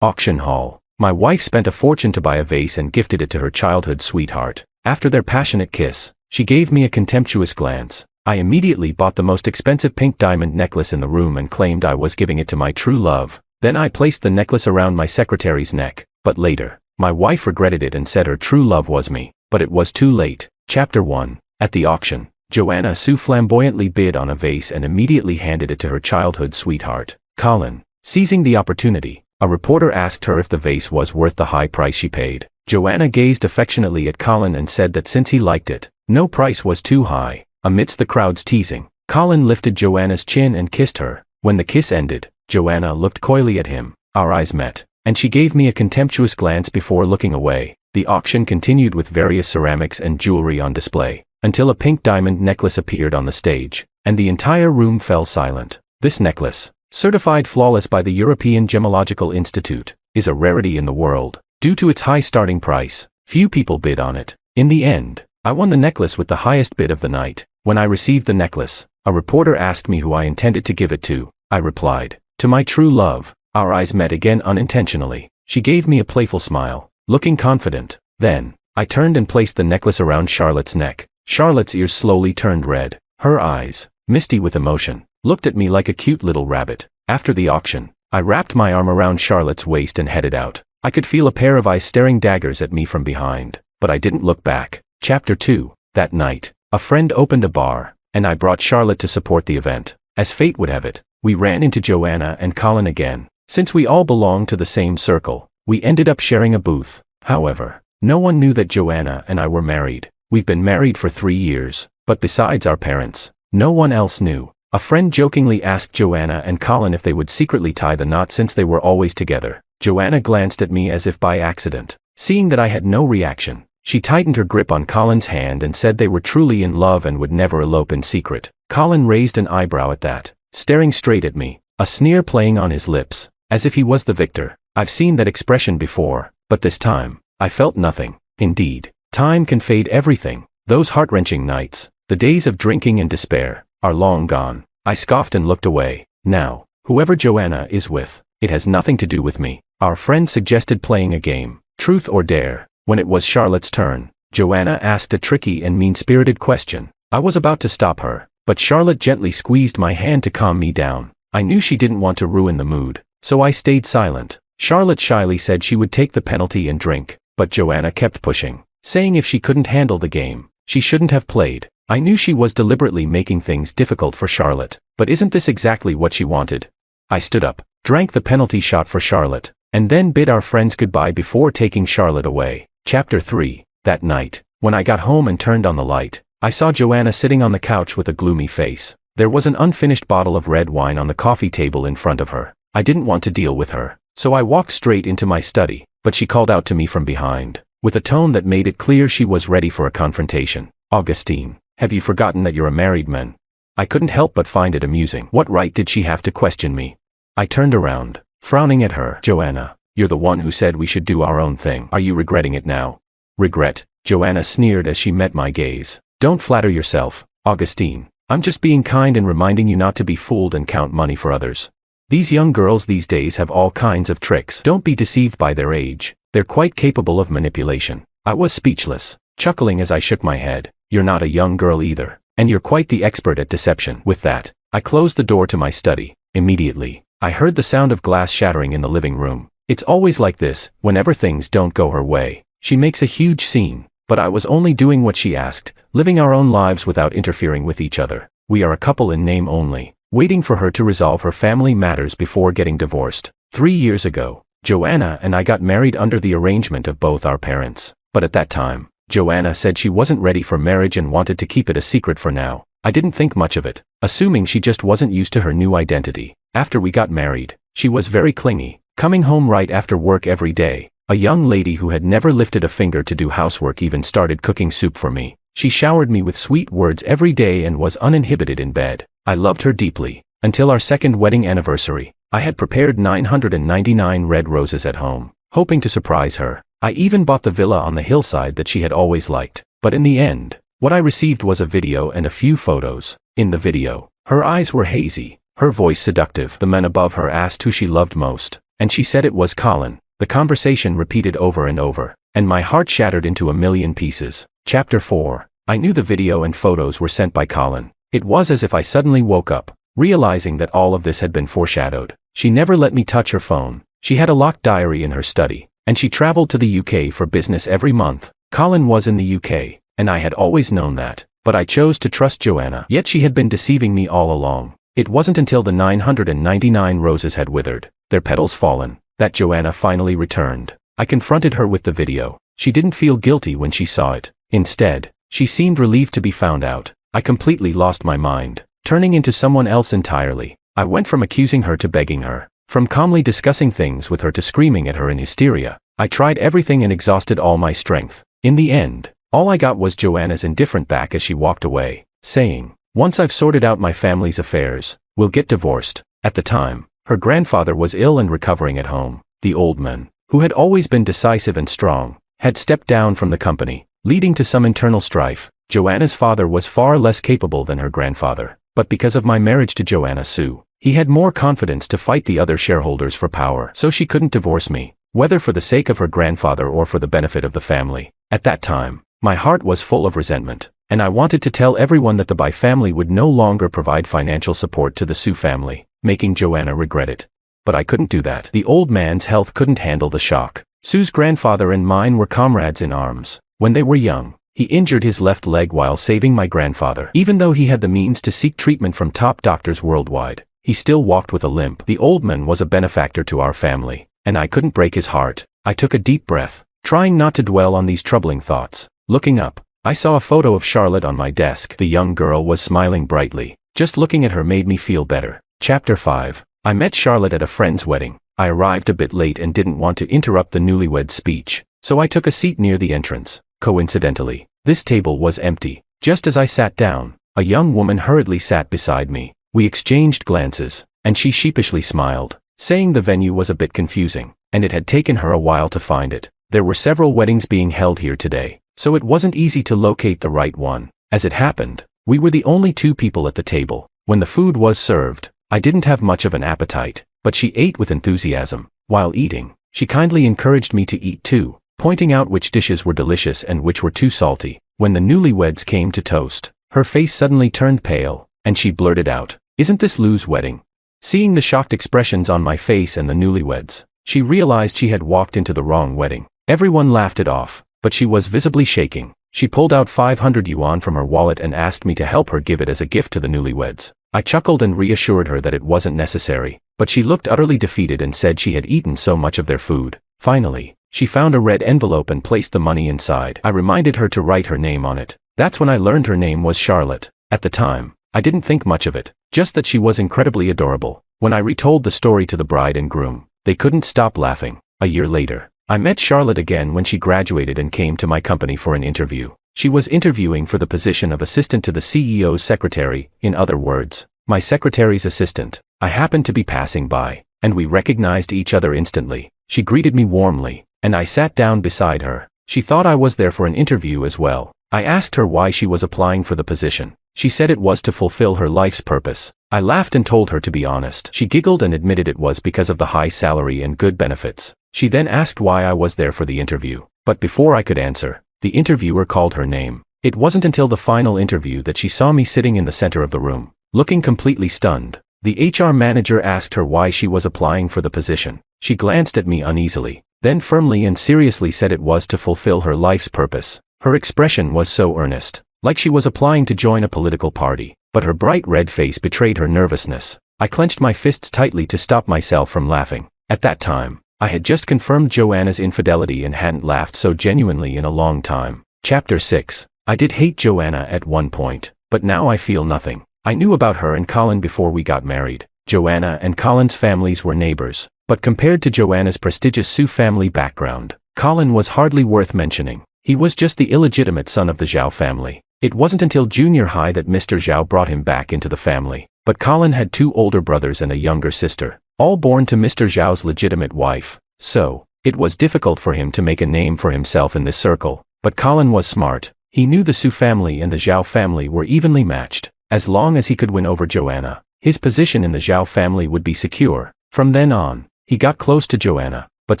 Auction hall. My wife spent a fortune to buy a vase and gifted it to her childhood sweetheart. After their passionate kiss, she gave me a contemptuous glance. I immediately bought the most expensive pink diamond necklace in the room and claimed I was giving it to my true love. Then I placed the necklace around my secretary's neck, but later, my wife regretted it and said her true love was me, but it was too late. Chapter 1. At the auction, Joanna Sue flamboyantly bid on a vase and immediately handed it to her childhood sweetheart, Colin. Seizing the opportunity, a reporter asked her if the vase was worth the high price she paid. Joanna gazed affectionately at Colin and said that since he liked it, no price was too high. Amidst the crowd's teasing, Colin lifted Joanna's chin and kissed her. When the kiss ended, Joanna looked coyly at him. Our eyes met, and she gave me a contemptuous glance before looking away. The auction continued with various ceramics and jewelry on display, until a pink diamond necklace appeared on the stage, and the entire room fell silent. This necklace, certified flawless by the European Gemological Institute, is a rarity in the world. Due to its high starting price, few people bid on it. In the end, I won the necklace with the highest bid of the night. When I received the necklace, a reporter asked me who I intended to give it to. I replied, to my true love. Our eyes met again unintentionally. She gave me a playful smile, looking confident. Then, I turned and placed the necklace around Charlotte's neck. Charlotte's ears slowly turned red. Her eyes, misty with emotion, looked at me like a cute little rabbit. After the auction, I wrapped my arm around Charlotte's waist and headed out. I could feel a pair of eyes staring daggers at me from behind, but I didn't look back. Chapter 2. That night, a friend opened a bar, and I brought Charlotte to support the event. As fate would have it, we ran into Joanna and Colin again. Since we all belonged to the same circle, we ended up sharing a booth. However, no one knew that Joanna and I were married. We've been married for 3 years, but besides our parents, no one else knew. A friend jokingly asked Joanna and Colin if they would secretly tie the knot since they were always together. Joanna glanced at me as if by accident. Seeing that I had no reaction, she tightened her grip on Colin's hand and said they were truly in love and would never elope in secret. Colin raised an eyebrow at that, staring straight at me, a sneer playing on his lips, as if he was the victor. I've seen that expression before, but this time, I felt nothing. Indeed, time can fade everything. Those heart-wrenching nights, the days of drinking and despair, are long gone. I scoffed and looked away. Now, whoever Joanna is with, it has nothing to do with me. Our friend suggested playing a game, truth or dare. When it was Charlotte's turn, Joanna asked a tricky and mean-spirited question. I was about to stop her, but Charlotte gently squeezed my hand to calm me down. I knew she didn't want to ruin the mood, so I stayed silent. Charlotte shyly said she would take the penalty and drink, but Joanna kept pushing, saying if she couldn't handle the game, she shouldn't have played. I knew she was deliberately making things difficult for Charlotte, but isn't this exactly what she wanted? I stood up, drank the penalty shot for Charlotte, and then bid our friends goodbye before taking Charlotte away. Chapter 3. That night, when I got home and turned on the light, I saw Joanna sitting on the couch with a gloomy face. There was an unfinished bottle of red wine on the coffee table in front of her. I didn't want to deal with her, so I walked straight into my study, but she called out to me from behind, with a tone that made it clear she was ready for a confrontation. Augustine, have you forgotten that you're a married man? I couldn't help but find it amusing. What right did she have to question me? I turned around, frowning at her. Joanna, you're the one who said we should do our own thing. Are you regretting it now? Regret? Joanna sneered as she met my gaze. Don't flatter yourself, Augustine. I'm just being kind and reminding you not to be fooled and count money for others. These young girls these days have all kinds of tricks. Don't be deceived by their age. They're quite capable of manipulation. I was speechless, chuckling as I shook my head. You're not a young girl either, and you're quite the expert at deception. With that, I closed the door to my study. Immediately, I heard the sound of glass shattering in the living room. It's always like this, whenever things don't go her way. She makes a huge scene, but I was only doing what she asked, living our own lives without interfering with each other. We are a couple in name only, waiting for her to resolve her family matters before getting divorced. 3 years ago, Joanna and I got married under the arrangement of both our parents. But at that time, Joanna said she wasn't ready for marriage and wanted to keep it a secret for now. I didn't think much of it, assuming she just wasn't used to her new identity. After we got married, she was very clingy, coming home right after work every day. A young lady who had never lifted a finger to do housework even started cooking soup for me. She showered me with sweet words every day and was uninhibited in bed. I loved her deeply. Until our second wedding anniversary, I had prepared 999 red roses at home, hoping to surprise her. I even bought the villa on the hillside that she had always liked. But in the end, what I received was a video and a few photos. In the video, her eyes were hazy, her voice seductive. The man above her asked who she loved most, and she said it was Colin. The conversation repeated over and over, and my heart shattered into a million pieces. Chapter 4. I knew the video and photos were sent by Colin. It was as if I suddenly woke up, realizing that all of this had been foreshadowed. She never let me touch her phone. She had a locked diary in her study, and she traveled to the UK for business every month. Colin was in the UK, and I had always known that, but I chose to trust Joanna. Yet she had been deceiving me all along. It wasn't until the 999 roses had withered, their petals fallen, that Joanna finally returned. I confronted her with the video. She didn't feel guilty when she saw it. Instead, she seemed relieved to be found out. I completely lost my mind, turning into someone else entirely. I went from accusing her to begging her, from calmly discussing things with her to screaming at her in hysteria. I tried everything and exhausted all my strength. In the end, all I got was Joanna's indifferent back as she walked away, saying, "Once I've sorted out my family's affairs, we'll get divorced." At the time, her grandfather was ill and recovering at home. The old man, who had always been decisive and strong, had stepped down from the company, leading to some internal strife. Joanna's father was far less capable than her grandfather, but because of my marriage to Joanna Sue, he had more confidence to fight the other shareholders for power, so she couldn't divorce me, whether for the sake of her grandfather or for the benefit of the family. At that time, my heart was full of resentment, and I wanted to tell everyone that the Bai family would no longer provide financial support to the Sue family, making Joanna regret it. But I couldn't do that. The old man's health couldn't handle the shock. Sue's grandfather and mine were comrades in arms. When they were young, he injured his left leg while saving my grandfather. Even though he had the means to seek treatment from top doctors worldwide, he still walked with a limp. The old man was a benefactor to our family, and I couldn't break his heart. I took a deep breath, trying not to dwell on these troubling thoughts. Looking up, I saw a photo of Charlotte on my desk. The young girl was smiling brightly. Just looking at her made me feel better. Chapter 5. I met Charlotte at a friend's wedding. I arrived a bit late and didn't want to interrupt the newlyweds' speech, so I took a seat near the entrance. Coincidentally, this table was empty. Just as I sat down, a young woman hurriedly sat beside me. We exchanged glances, and she sheepishly smiled, saying the venue was a bit confusing, and it had taken her a while to find it. There were several weddings being held here today, so it wasn't easy to locate the right one. As it happened, we were the only two people at the table. When the food was served, I didn't have much of an appetite, but she ate with enthusiasm. While eating, she kindly encouraged me to eat too, pointing out which dishes were delicious and which were too salty. When the newlyweds came to toast, her face suddenly turned pale, and she blurted out, "Isn't this Lou's wedding?" Seeing the shocked expressions on my face and the newlyweds, she realized she had walked into the wrong wedding. Everyone laughed it off, but she was visibly shaking. She pulled out 500 yuan from her wallet and asked me to help her give it as a gift to the newlyweds. I chuckled and reassured her that it wasn't necessary, but she looked utterly defeated and said she had eaten so much of their food. Finally, she found a red envelope and placed the money inside. I reminded her to write her name on it. That's when I learned her name was Charlotte. At the time, I didn't think much of it, just that she was incredibly adorable. When I retold the story to the bride and groom, they couldn't stop laughing. A year later, I met Charlotte again when she graduated and came to my company for an interview. She was interviewing for the position of assistant to the CEO's secretary, in other words, my secretary's assistant. I happened to be passing by, and we recognized each other instantly. She greeted me warmly, and I sat down beside her. She thought I was there for an interview as well. I asked her why she was applying for the position. She said it was to fulfill her life's purpose. I laughed and told her to be honest. She giggled and admitted it was because of the high salary and good benefits. She then asked why I was there for the interview, but before I could answer, the interviewer called her name. It wasn't until the final interview that she saw me sitting in the center of the room, looking completely stunned. The HR manager asked her why she was applying for the position. She glanced at me uneasily, then firmly and seriously said it was to fulfill her life's purpose. Her expression was so earnest, like she was applying to join a political party, but her bright red face betrayed her nervousness. I clenched my fists tightly to stop myself from laughing. At that time, I had just confirmed Joanna's infidelity and hadn't laughed so genuinely in a long time. Chapter 6. I did hate Joanna at one point, but now I feel nothing. I knew about her and Colin before we got married. Joanna and Colin's families were neighbors, but compared to Joanna's prestigious Sioux family background, Colin was hardly worth mentioning. He was just the illegitimate son of the Zhao family. It wasn't until junior high that Mr. Zhao brought him back into the family, but Colin had 2 older brothers and a younger sister, all born to Mr. Zhao's legitimate wife, so it was difficult for him to make a name for himself in this circle. But Colin was smart. He knew the Sioux family and the Zhao family were evenly matched. As long as he could win over Joanna, his position in the Zhao family would be secure. From then on, He got close to Joanna, but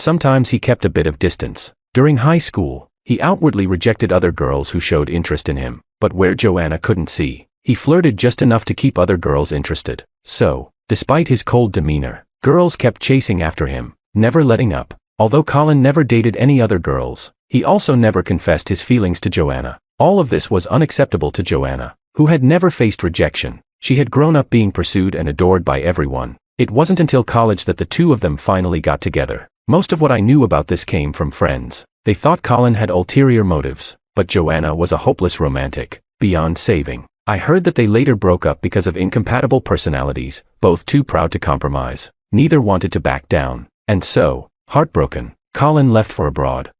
sometimes he kept a bit of distance. During high school, he outwardly rejected other girls who showed interest in him, but where Joanna couldn't see, he flirted just enough to keep other girls interested. So, despite his cold demeanor, girls kept chasing after him, never letting up. Although Colin never dated any other girls, he also never confessed his feelings to Joanna. All of this was unacceptable to Joanna, who had never faced rejection. She had grown up being pursued and adored by everyone. It wasn't until college that the two of them finally got together. Most of what I knew about this came from friends. They thought Colin had ulterior motives, but Joanna was a hopeless romantic, beyond saving. I heard that they later broke up because of incompatible personalities, both too proud to compromise. Neither wanted to back down. And so, heartbroken, Colin left for abroad.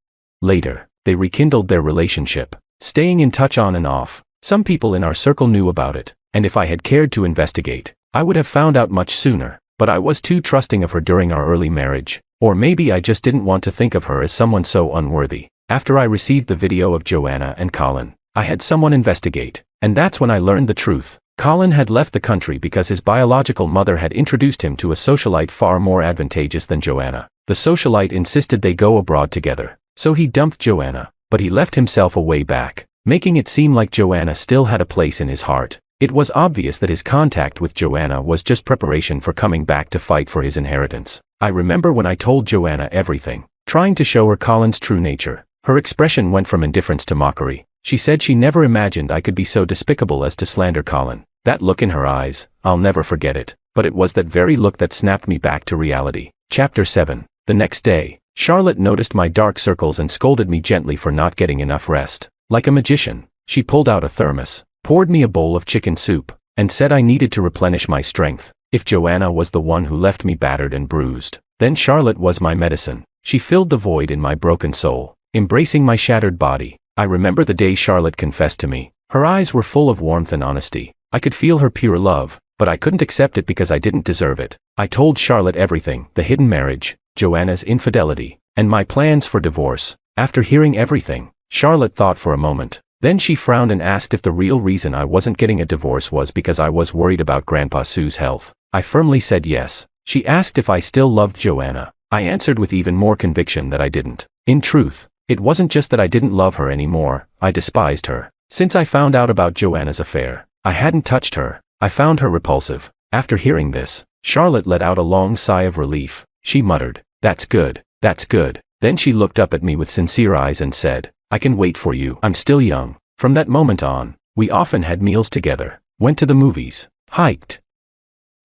Later, they rekindled their relationship, staying in touch on and off. Some people in our circle knew about it, and if I had cared to investigate, I would have found out much sooner, but I was too trusting of her during our early marriage. Or maybe I just didn't want to think of her as someone so unworthy. After I received the video of Joanna and Colin, I had someone investigate, and that's when I learned the truth. Colin had left the country because his biological mother had introduced him to a socialite far more advantageous than Joanna. The socialite insisted they go abroad together, so he dumped Joanna, but he left himself a way back, making it seem like Joanna still had a place in his heart. It was obvious that his contact with Joanna was just preparation for coming back to fight for his inheritance. I remember when I told Joanna everything, trying to show her Colin's true nature. Her expression went from indifference to mockery. She said she never imagined I could be so despicable as to slander Colin. That look in her eyes, I'll never forget it. But it was that very look that snapped me back to reality. Chapter 7. The next day, Charlotte noticed my dark circles and scolded me gently for not getting enough rest. Like a magician, she pulled out a thermos, poured me a bowl of chicken soup, and said I needed to replenish my strength. If Joanna was the one who left me battered and bruised, then Charlotte was my medicine. She filled the void in my broken soul, embracing my shattered body. I remember the day Charlotte confessed to me. Her eyes were full of warmth and honesty. I could feel her pure love, but I couldn't accept it because I didn't deserve it. I told Charlotte everything, the hidden marriage, Joanna's infidelity, and my plans for divorce. After hearing everything, Charlotte thought for a moment. Then she frowned and asked if the real reason I wasn't getting a divorce was because I was worried about Grandpa Sue's health. I firmly said yes. She asked if I still loved Joanna. I answered with even more conviction that I didn't. In truth, it wasn't just that I didn't love her anymore, I despised her. Since I found out about Joanna's affair, I hadn't touched her. I found her repulsive. After hearing this, Charlotte let out a long sigh of relief. She muttered, "That's good, that's good." Then she looked up at me with sincere eyes and said, "I can wait for you. I'm still young." From that moment on, we often had meals together, went to the movies, hiked.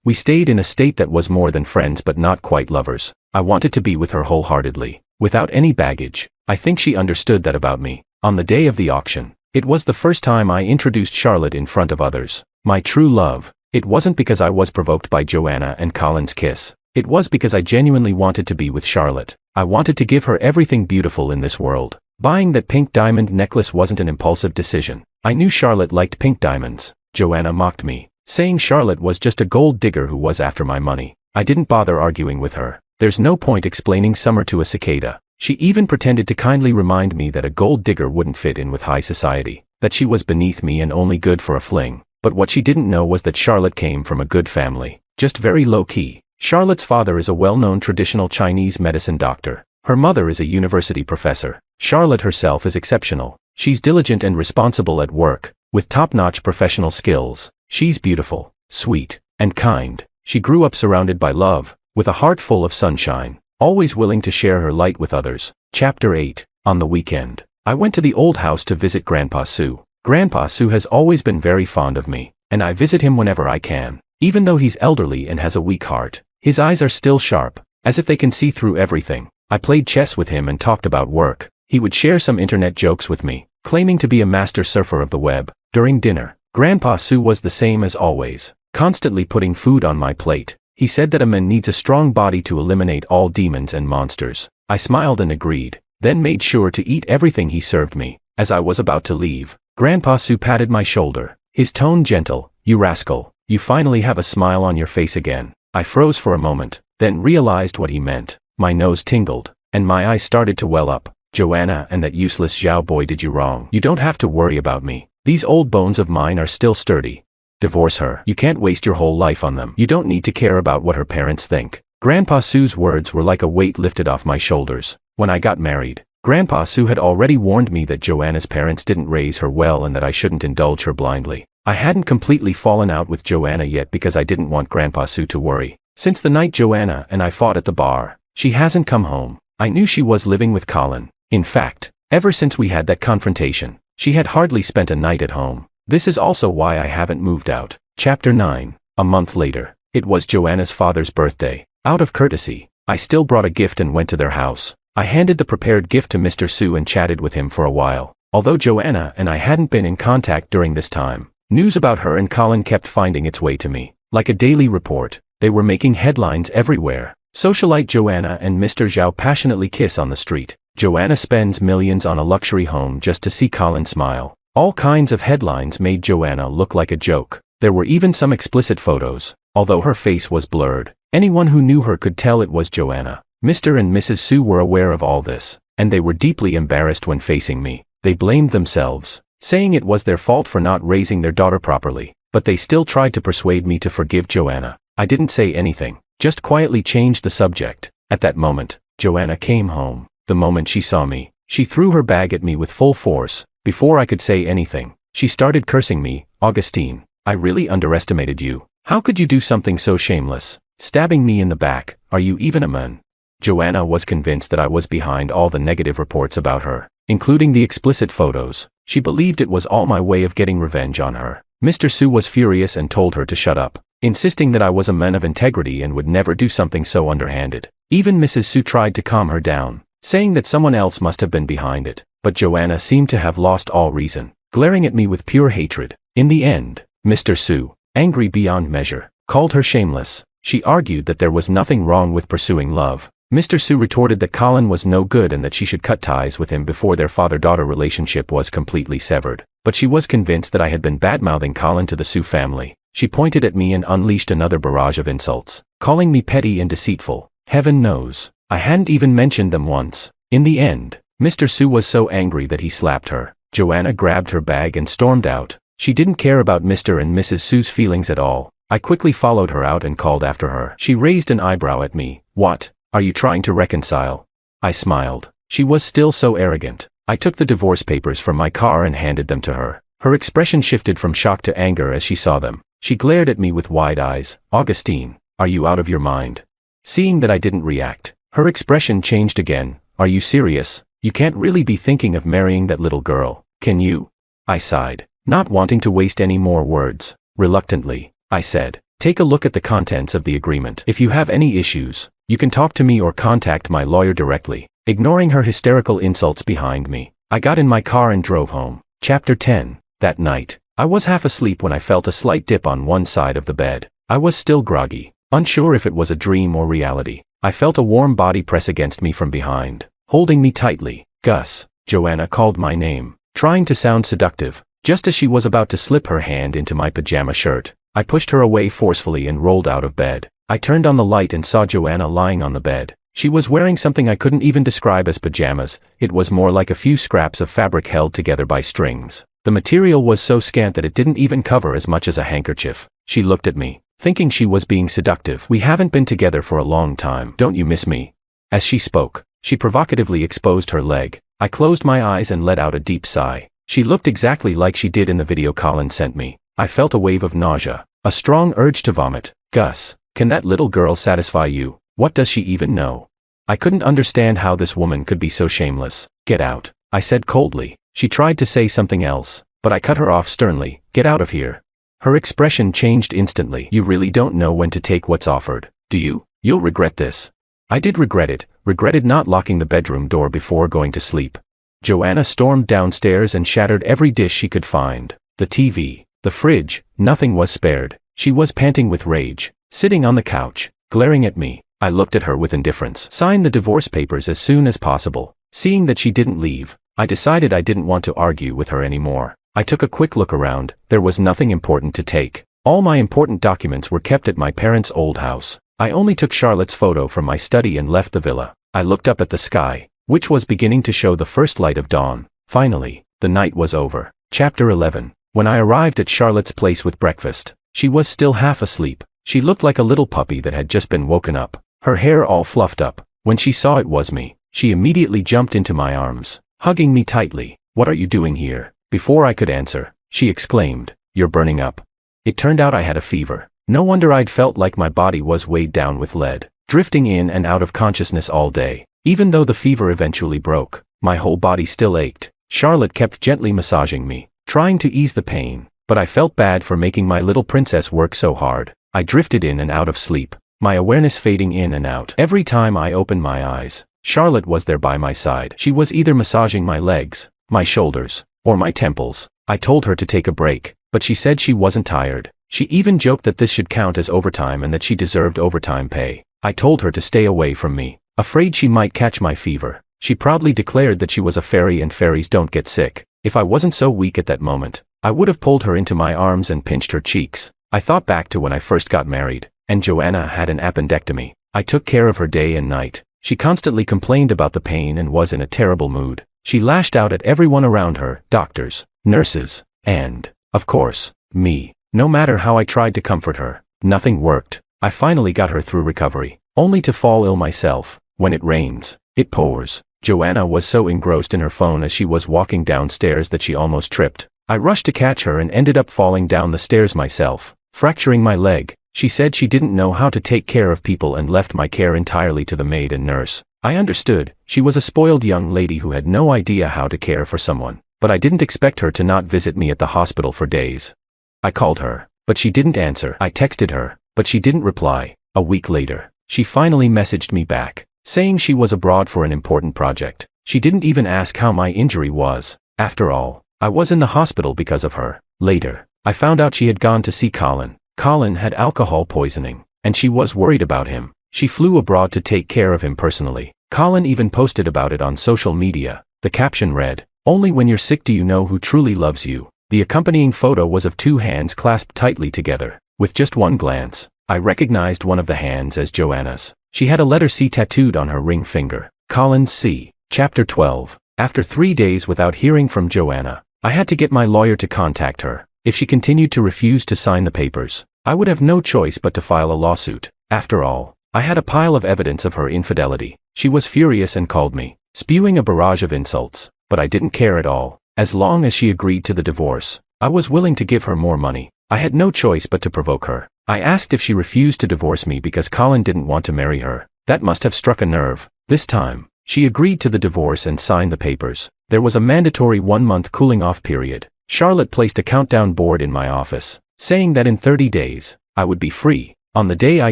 We stayed in a state that was more than friends but not quite lovers. I wanted to be with her wholeheartedly, without any baggage. I think she understood that about me. On the day of the auction, it was the first time I introduced Charlotte in front of others. My true love. It wasn't because I was provoked by Joanna and Colin's kiss. It was because I genuinely wanted to be with Charlotte. I wanted to give her everything beautiful in this world. Buying that pink diamond necklace wasn't an impulsive decision. I knew Charlotte liked pink diamonds. Joanna mocked me, saying Charlotte was just a gold digger who was after my money. I didn't bother arguing with her. There's no point explaining summer to a cicada. She even pretended to kindly remind me that a gold digger wouldn't fit in with high society, that she was beneath me and only good for a fling. But what she didn't know was that Charlotte came from a good family, just very low-key. Charlotte's father is a well-known traditional Chinese medicine doctor. Her mother is a university professor. Charlotte herself is exceptional. She's diligent and responsible at work, with top-notch professional skills. She's beautiful, sweet, and kind. She grew up surrounded by love, with a heart full of sunshine, always willing to share her light with others. Chapter 8. On the weekend, I went to the old house to visit Grandpa Sue. Grandpa Sue has always been very fond of me, and I visit him whenever I can. Even though he's elderly and has a weak heart, his eyes are still sharp, as if they can see through everything. I played chess with him and talked about work. He would share some internet jokes with me, claiming to be a master surfer of the web. During dinner, Grandpa Sue was the same as always, constantly putting food on my plate. He said that a man needs a strong body to eliminate all demons and monsters. I smiled and agreed, then made sure to eat everything he served me. As I was about to leave, Grandpa Sue patted my shoulder, his tone gentle. "You rascal, you finally have a smile on your face again." I froze for a moment, then realized what he meant. My nose tingled, and my eyes started to well up. "Joanna and that useless Zhao boy did you wrong. You don't have to worry about me. These old bones of mine are still sturdy. Divorce her. You can't waste your whole life on them. You don't need to care about what her parents think." Grandpa Sue's words were like a weight lifted off my shoulders. When I got married, Grandpa Sue had already warned me that Joanna's parents didn't raise her well and that I shouldn't indulge her blindly. I hadn't completely fallen out with Joanna yet because I didn't want Grandpa Sue to worry. Since the night Joanna and I fought at the bar, she hasn't come home. I knew she was living with Colin. In fact, ever since we had that confrontation, she had hardly spent a night at home. This is also why I haven't moved out. Chapter 9. A month later. It was Joanna's father's birthday. Out of courtesy, I still brought a gift and went to their house. I handed the prepared gift to Mr. Sue and chatted with him for a while. Although Joanna and I hadn't been in contact during this time, news about her and Colin kept finding its way to me. Like a daily report, they were making headlines everywhere. Socialite Joanna and Mr. Zhao passionately kiss on the street. Joanna spends millions on a luxury home just to see Colin smile. All kinds of headlines made Joanna look like a joke. There were even some explicit photos. Although her face was blurred, anyone who knew her could tell it was Joanna. Mr. and Mrs. Sue were aware of all this, and they were deeply embarrassed when facing me. They blamed themselves, saying it was their fault for not raising their daughter properly, but they still tried to persuade me to forgive Joanna. I didn't say anything, just quietly changed the subject. At that moment, Joanna came home. The moment she saw me, she threw her bag at me with full force. Before I could say anything, she started cursing me. Augustine, I really underestimated you. How could you do something so shameless? Stabbing me in the back. Are you even a man? Joanna was convinced that I was behind all the negative reports about her, including the explicit photos. She believed it was all my way of getting revenge on her. Mr. Sue was furious and told her to shut up, insisting that I was a man of integrity and would never do something so underhanded. Even Mrs. Sue tried to calm her down, saying that someone else must have been behind it, but Joanna seemed to have lost all reason, glaring at me with pure hatred. In the end, Mr. Sue, angry beyond measure, called her shameless. She argued that there was nothing wrong with pursuing love. Mr. Sue retorted that Colin was no good and that she should cut ties with him before their father-daughter relationship was completely severed. But she was convinced that I had been bad-mouthing Colin to the Sue family. She pointed at me and unleashed another barrage of insults, calling me petty and deceitful. Heaven knows, I hadn't even mentioned them once. In the end, Mr. Sue was so angry that he slapped her. Joanna grabbed her bag and stormed out. She didn't care about Mr. and Mrs. Sue's feelings at all. I quickly followed her out and called after her. She raised an eyebrow at me. What? Are you trying to reconcile? I smiled. She was still so arrogant. I took the divorce papers from my car and handed them to her. Her expression shifted from shock to anger as she saw them. She glared at me with wide eyes. Augustine, are you out of your mind? Seeing that I didn't react, her expression changed again. Are you serious? You can't really be thinking of marrying that little girl, can you? I sighed, not wanting to waste any more words. Reluctantly, I said, take a look at the contents of the agreement. If you have any issues, you can talk to me or contact my lawyer directly. Ignoring her hysterical insults behind me, I got in my car and drove home. Chapter 10. That night, I was half asleep when I felt a slight dip on one side of the bed. I was still groggy, unsure if it was a dream or reality. I felt a warm body press against me from behind, holding me tightly. Gus, Joanna called my name, trying to sound seductive. Just as she was about to slip her hand into my pajama shirt, I pushed her away forcefully and rolled out of bed. I turned on the light and saw Joanna lying on the bed. She was wearing something I couldn't even describe as pajamas. It was more like a few scraps of fabric held together by strings. The material was so scant that it didn't even cover as much as a handkerchief. She looked at me, thinking she was being seductive. We haven't been together for a long time. Don't you miss me? As she spoke, she provocatively exposed her leg. I closed my eyes and let out a deep sigh. She looked exactly like she did in the video Colin sent me. I felt a wave of nausea, a strong urge to vomit. Gus, can that little girl satisfy you? What does she even know? I couldn't understand how this woman could be so shameless. Get out, I said coldly. She tried to say something else, but I cut her off sternly. Get out of here. Her expression changed instantly. You really don't know when to take what's offered, do you? You'll regret this. I did regret it, regretted not locking the bedroom door before going to sleep. Joanna stormed downstairs and shattered every dish she could find. The TV, the fridge, nothing was spared. She was panting with rage, sitting on the couch, glaring at me. I looked at her with indifference. Signed the divorce papers as soon as possible. Seeing that she didn't leave, I decided I didn't want to argue with her anymore. I took a quick look around. There was nothing important to take. All my important documents were kept at my parents' old house. I only took Charlotte's photo from my study and left the villa. I looked up at the sky, which was beginning to show the first light of dawn. Finally, the night was over. Chapter 11. When I arrived at Charlotte's place with breakfast, she was still half asleep. She looked like a little puppy that had just been woken up. her hair all fluffed up. When she saw it was me, she immediately jumped into my arms, hugging me tightly. "What are you doing here?" Before I could answer, she exclaimed, "You're burning up." It turned out I had a fever. No wonder I'd felt like my body was weighed down with lead, drifting in and out of consciousness all day. Even though the fever eventually broke, my whole body still ached. Charlotte kept gently massaging me, trying to ease the pain, but I felt bad for making my little princess work so hard. I drifted in and out of sleep, my awareness fading in and out. Every time I opened my eyes, Charlotte was there by my side. She was either massaging my legs, my shoulders, or my temples. I told her to take a break, but she said she wasn't tired. She even joked that this should count as overtime and that she deserved overtime pay. I told her to stay away from me, afraid she might catch my fever. She proudly declared that she was a fairy and fairies don't get sick. If I wasn't so weak at that moment, I would have pulled her into my arms and pinched her cheeks. I thought back to when I first got married, and Joanna had an appendectomy. I took care of her day and night. She constantly complained about the pain and was in a terrible mood. She lashed out at everyone around her, doctors, nurses, and, of course, me. No matter how I tried to comfort her, nothing worked. I finally got her through recovery, only to fall ill myself. When it rains, it pours. Joanna was so engrossed in her phone as she was walking downstairs that she almost tripped. I rushed to catch her and ended up falling down the stairs myself, fracturing my leg. She said she didn't know how to take care of people and left my care entirely to the maid and nurse. I understood. She was a spoiled young lady who had no idea how to care for someone, but I didn't expect her to not visit me at the hospital for days. I called her, but she didn't answer. I texted her, but she didn't reply. A week later, she finally messaged me back, saying she was abroad for an important project. She didn't even ask how my injury was. After all, I was in the hospital because of her. Later, I found out she had gone to see Colin. Colin had alcohol poisoning, and she was worried about him. She flew abroad to take care of him personally. Colin even posted about it on social media. The caption read, "Only when you're sick do you know who truly loves you." The accompanying photo was of two hands clasped tightly together. With just one glance, I recognized one of the hands as Joanna's. She had a letter C tattooed on her ring finger. Colin's C. Chapter 12. After 3 days without hearing from Joanna, I had to get my lawyer to contact her. If she continued to refuse to sign the papers, I would have no choice but to file a lawsuit. After all, I had a pile of evidence of her infidelity. She was furious and called me, spewing a barrage of insults, but I didn't care at all. As long as she agreed to the divorce, I was willing to give her more money. I had no choice but to provoke her. I asked if she refused to divorce me because Colin didn't want to marry her. That must have struck a nerve. This time, she agreed to the divorce and signed the papers. There was a mandatory 1-month cooling-off period. Charlotte placed a countdown board in my office, saying that in 30 days, I would be free. On the day I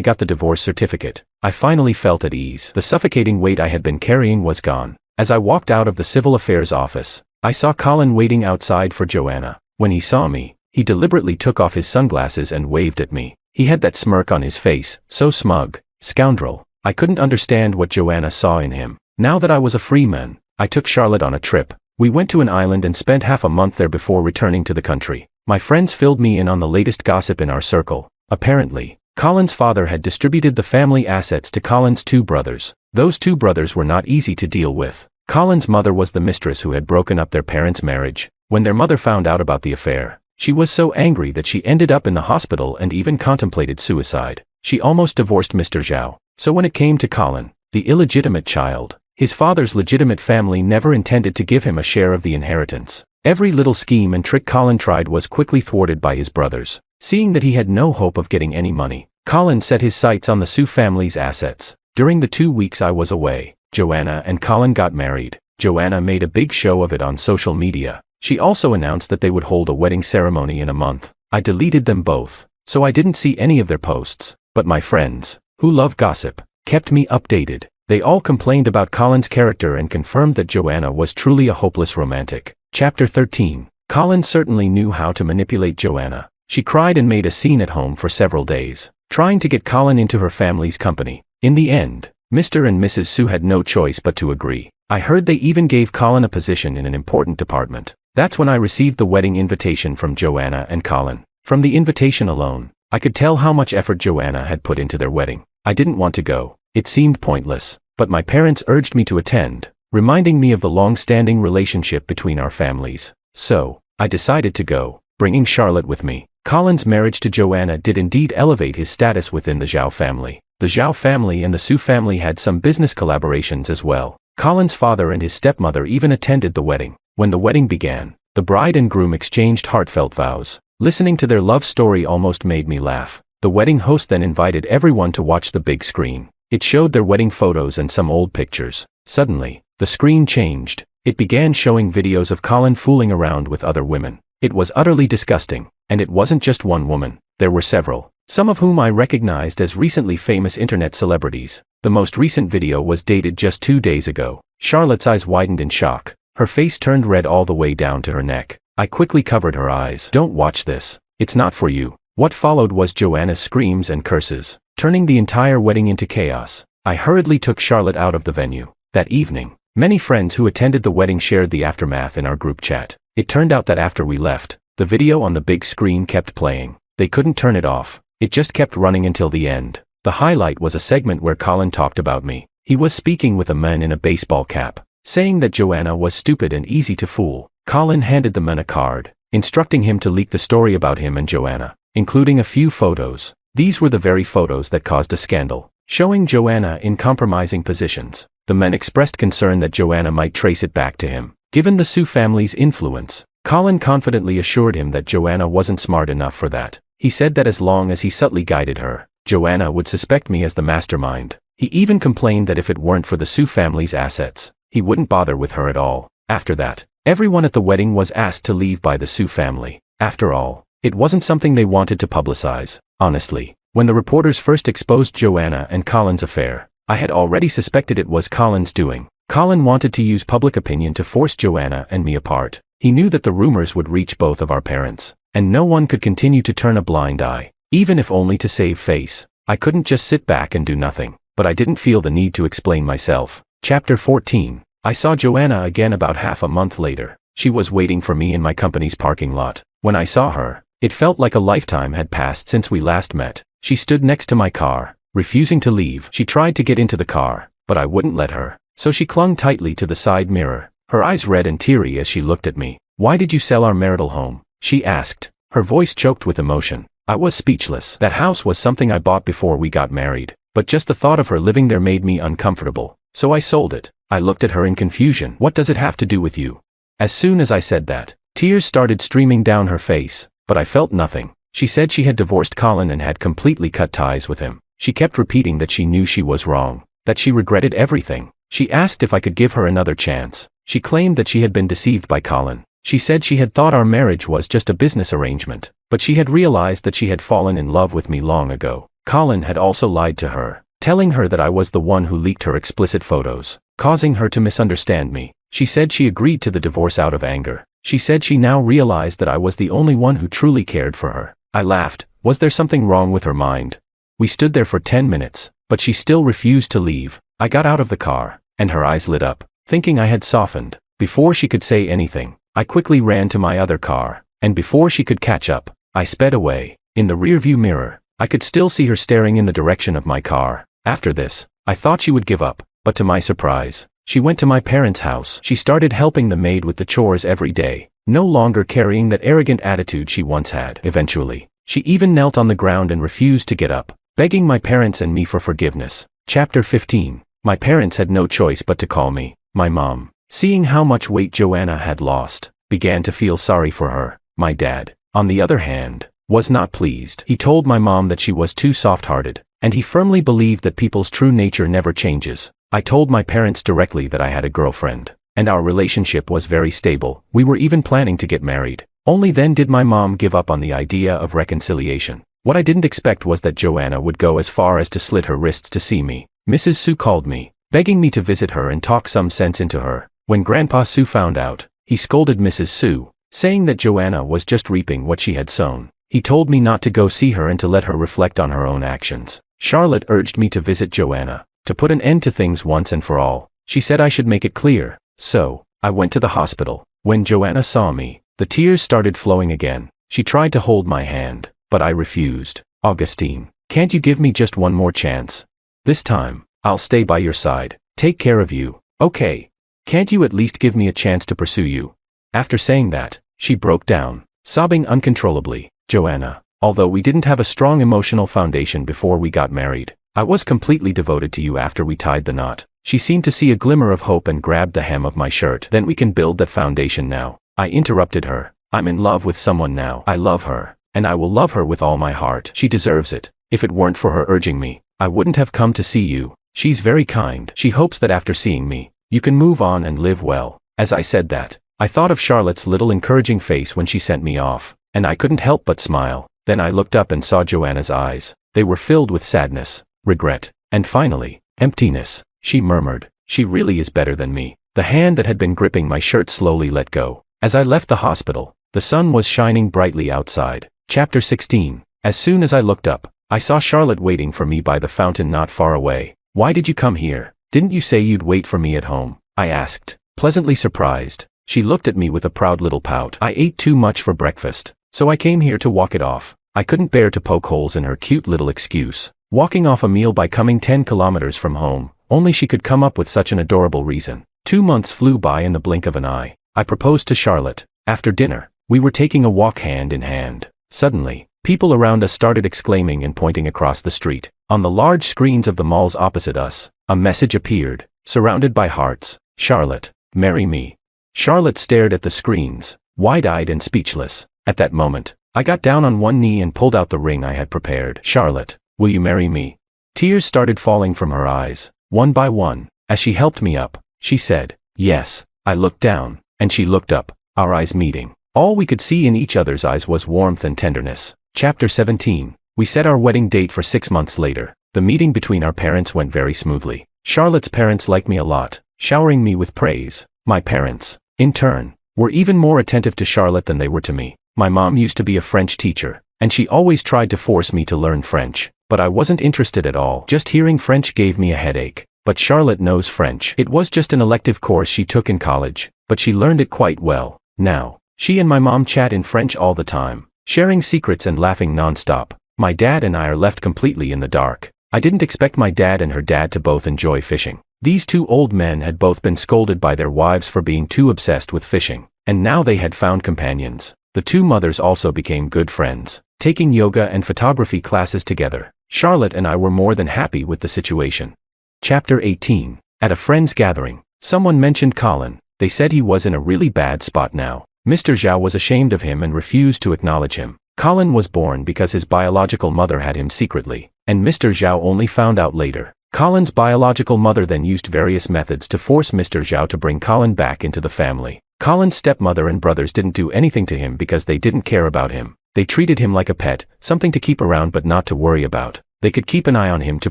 got the divorce certificate, I finally felt at ease. The suffocating weight I had been carrying was gone. As I walked out of the civil affairs office, I saw Colin waiting outside for Joanna. When he saw me, he deliberately took off his sunglasses and waved at me. He had that smirk on his face, so smug. Scoundrel. I couldn't understand what Joanna saw in him. Now that I was a free man, I took Charlotte on a trip. We went to an island and spent half a month there before returning to the country. My friends filled me in on the latest gossip in our circle. Apparently, Colin's father had distributed the family assets to Colin's 2 brothers. Those 2 brothers were not easy to deal with. Colin's mother was the mistress who had broken up their parents' marriage. When their mother found out about the affair, she was so angry that she ended up in the hospital and even contemplated suicide. She almost divorced Mr. Zhao. So when it came to Colin, the illegitimate child, his father's legitimate family never intended to give him a share of the inheritance. Every little scheme and trick Colin tried was quickly thwarted by his brothers. Seeing that he had no hope of getting any money, Colin set his sights on the Su family's assets. During the 2 weeks I was away, Joanna and Colin got married. Joanna made a big show of it on social media. She also announced that they would hold a wedding ceremony in a month. I deleted them both, so I didn't see any of their posts. But my friends, who love gossip, kept me updated. They all complained about Colin's character and confirmed that Joanna was truly a hopeless romantic. Chapter 13. Colin certainly knew how to manipulate Joanna. She cried and made a scene at home for several days, trying to get Colin into her family's company. In the end, Mr. and Mrs. Su had no choice but to agree. I heard they even gave Colin a position in an important department. That's when I received the wedding invitation from Joanna and Colin. From the invitation alone, I could tell how much effort Joanna had put into their wedding. I didn't want to go. It seemed pointless, but my parents urged me to attend, reminding me of the long-standing relationship between our families. So, I decided to go, bringing Charlotte with me. Colin's marriage to Joanna did indeed elevate his status within the Zhao family. The Zhao family and the Su family had some business collaborations as well. Colin's father and his stepmother even attended the wedding. When the wedding began, the bride and groom exchanged heartfelt vows. Listening to their love story almost made me laugh. The wedding host then invited everyone to watch the big screen. It showed their wedding photos and some old pictures. Suddenly, the screen changed. It began showing videos of Colin fooling around with other women. It was utterly disgusting, and it wasn't just one woman. There were several, some of whom I recognized as recently famous internet celebrities. The most recent video was dated just 2 days ago. Charlotte's eyes widened in shock. Her face turned red all the way down to her neck. I quickly covered her eyes. "Don't watch this. It's not for you." What followed was Joanna's screams and curses, turning the entire wedding into chaos. I hurriedly took Charlotte out of the venue. That evening, many friends who attended the wedding shared the aftermath in our group chat. It turned out that after we left, the video on the big screen kept playing. They couldn't turn it off. It just kept running until the end. The highlight was a segment where Colin talked about me. He was speaking with a man in a baseball cap, saying that Joanna was stupid and easy to fool. Colin handed the man a card, instructing him to leak the story about him and Joanna, including a few photos. These were the very photos that caused a scandal, showing Joanna in compromising positions. The man expressed concern that Joanna might trace it back to him. Given the Su family's influence, Colin confidently assured him that Joanna wasn't smart enough for that. He said that as long as he subtly guided her, Joanna would suspect me as the mastermind. He even complained that if it weren't for the Su family's assets, he wouldn't bother with her at all. After that, everyone at the wedding was asked to leave by the Su family. After all, it wasn't something they wanted to publicize. Honestly, when the reporters first exposed Joanna and Colin's affair, I had already suspected it was Colin's doing. Colin wanted to use public opinion to force Joanna and me apart. He knew that the rumors would reach both of our parents, and no one could continue to turn a blind eye, even if only to save face. I couldn't just sit back and do nothing, but I didn't feel the need to explain myself. Chapter 14. I saw Joanna again about half a month later. She was waiting for me in my company's parking lot. When I saw her, it felt like a lifetime had passed since we last met. She stood next to my car, refusing to leave. She tried to get into the car, but I wouldn't let her, so she clung tightly to the side mirror, her eyes red and teary as she looked at me. "Why did you sell our marital home?" she asked, her voice choked with emotion. I was speechless. That house was something I bought before we got married, but just the thought of her living there made me uncomfortable, so I sold it. I looked at her in confusion. "What does it have to do with you?" As soon as I said that, tears started streaming down her face, but I felt nothing. She said she had divorced Colin and had completely cut ties with him. She kept repeating that she knew she was wrong, that she regretted everything. She asked if I could give her another chance. She claimed that she had been deceived by Colin. She said she had thought our marriage was just a business arrangement, but she had realized that she had fallen in love with me long ago. Colin had also lied to her, telling her that I was the one who leaked her explicit photos, causing her to misunderstand me. She said she agreed to the divorce out of anger. She said she now realized that I was the only one who truly cared for her. I laughed. Was there something wrong with her mind? We stood there for 10 minutes, but she still refused to leave. I got out of the car, and her eyes lit up, thinking I had softened. Before she could say anything, I quickly ran to my other car, and before she could catch up, I sped away. In the rearview mirror, I could still see her staring in the direction of my car. After this, I thought she would give up, but to my surprise, she went to my parents' house. She started helping the maid with the chores every day, no longer carrying that arrogant attitude she once had. Eventually, she even knelt on the ground and refused to get up, begging my parents and me for forgiveness. Chapter 15. My parents had no choice but to call me. My mom, seeing how much weight Joanna had lost, began to feel sorry for her. My dad, on the other hand, was not pleased. He told my mom that she was too soft-hearted, and he firmly believed that people's true nature never changes. I told my parents directly that I had a girlfriend, and our relationship was very stable. We were even planning to get married. Only then did my mom give up on the idea of reconciliation. What I didn't expect was that Joanna would go as far as to slit her wrists to see me. Mrs. Su called me, begging me to visit her and talk some sense into her. When Grandpa Su found out, he scolded Mrs. Su, saying that Joanna was just reaping what she had sown. He told me not to go see her and to let her reflect on her own actions. Charlotte urged me to visit Joanna, to put an end to things once and for all. She said I should make it clear. So, I went to the hospital. When Joanna saw me, the tears started flowing again. She tried to hold my hand, but I refused. "Augustine, can't you give me just one more chance? This time, I'll stay by your side, take care of you, okay? Can't you at least give me a chance to pursue you?" After saying that, she broke down, sobbing uncontrollably. Joanna, although we didn't have a strong emotional foundation before we got married, I was completely devoted to you after we tied the knot. She seemed to see a glimmer of hope and grabbed the hem of my shirt. Then we can build that foundation now. I interrupted her. I'm in love with someone now. I love her. And I will love her with all my heart. She deserves it. If it weren't for her urging me, I wouldn't have come to see you. She's very kind. She hopes that after seeing me, you can move on and live well. As I said that, I thought of Charlotte's little encouraging face when she sent me off, and I couldn't help but smile. Then I looked up and saw Joanna's eyes. They were filled with sadness, regret, and finally, emptiness. She murmured, "She really is better than me." The hand that had been gripping my shirt slowly let go. As I left the hospital, the sun was shining brightly outside. Chapter 16. As soon as I looked up, I saw Charlotte waiting for me by the fountain not far away. "Why did you come here? Didn't you say you'd wait for me at home?" I asked, pleasantly surprised. She looked at me with a proud little pout. "I ate too much for breakfast, so I came here to walk it off." I couldn't bear to poke holes in her cute little excuse. Walking off a meal by coming 10 kilometers from home, only she could come up with such an adorable reason. 2 months flew by in the blink of an eye. I proposed to Charlotte. After dinner, we were taking a walk hand in hand. Suddenly, people around us started exclaiming and pointing across the street. On the large screens of the malls opposite us, a message appeared, surrounded by hearts. "Charlotte, marry me." Charlotte stared at the screens, wide-eyed and speechless. At that moment, I got down on one knee and pulled out the ring I had prepared. "Charlotte, will you marry me?" Tears started falling from her eyes, one by one. As she helped me up, she said, "Yes." I looked down, and she looked up, our eyes meeting. All we could see in each other's eyes was warmth and tenderness. Chapter 17. We set our wedding date for 6 months later. The meeting between our parents went very smoothly. Charlotte's parents liked me a lot, showering me with praise. My parents, in turn, were even more attentive to Charlotte than they were to me. My mom used to be a French teacher, and she always tried to force me to learn French, but I wasn't interested at all. Just hearing French gave me a headache. But Charlotte knows French. It was just an elective course she took in college, but she learned it quite well. Now, she and my mom chat in French all the time, sharing secrets and laughing non-stop. My dad and I are left completely in the dark. I didn't expect my dad and her dad to both enjoy fishing. These two old men had both been scolded by their wives for being too obsessed with fishing, and now they had found companions. The two mothers also became good friends, taking yoga and photography classes together. Charlotte and I were more than happy with the situation. Chapter 18. At a friend's gathering, someone mentioned Colin. They said he was in a really bad spot now. Mr. Zhao was ashamed of him and refused to acknowledge him. Colin was born because his biological mother had him secretly, and Mr. Zhao only found out later. Colin's biological mother then used various methods to force Mr. Zhao to bring Colin back into the family. Colin's stepmother and brothers didn't do anything to him because they didn't care about him. They treated him like a pet, something to keep around but not to worry about. They could keep an eye on him to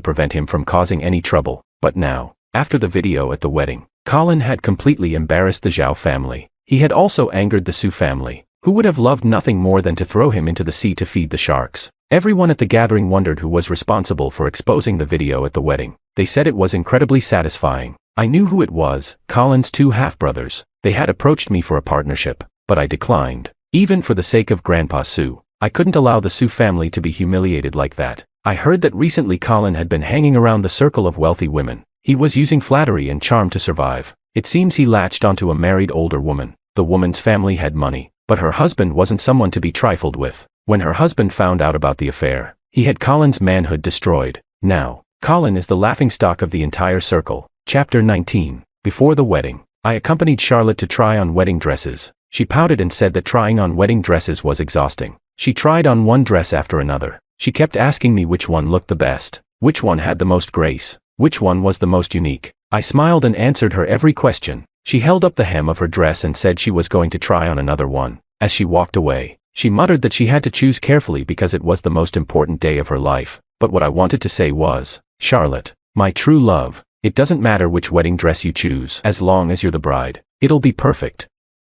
prevent him from causing any trouble. But now, after the video at the wedding, Colin had completely embarrassed the Zhao family. He had also angered the Su family, who would have loved nothing more than to throw him into the sea to feed the sharks. Everyone at the gathering wondered who was responsible for exposing the video at the wedding. They said it was incredibly satisfying. I knew who it was, Colin's two half-brothers. They had approached me for a partnership, but I declined. Even for the sake of Grandpa Su, I couldn't allow the Su family to be humiliated like that. I heard that recently Colin had been hanging around the circle of wealthy women. He was using flattery and charm to survive. It seems he latched onto a married older woman. The woman's family had money, but her husband wasn't someone to be trifled with. When her husband found out about the affair, he had Colin's manhood destroyed. Now, Colin is the laughingstock of the entire circle. Chapter 19. Before the wedding, I accompanied Charlotte to try on wedding dresses. She pouted and said that trying on wedding dresses was exhausting. She tried on one dress after another. She kept asking me which one looked the best, which one had the most grace, which one was the most unique. I smiled and answered her every question. She held up the hem of her dress and said she was going to try on another one. As she walked away, she muttered that she had to choose carefully because it was the most important day of her life. But what I wanted to say was, "Charlotte, my true love, it doesn't matter which wedding dress you choose as long as you're the bride. It'll be perfect."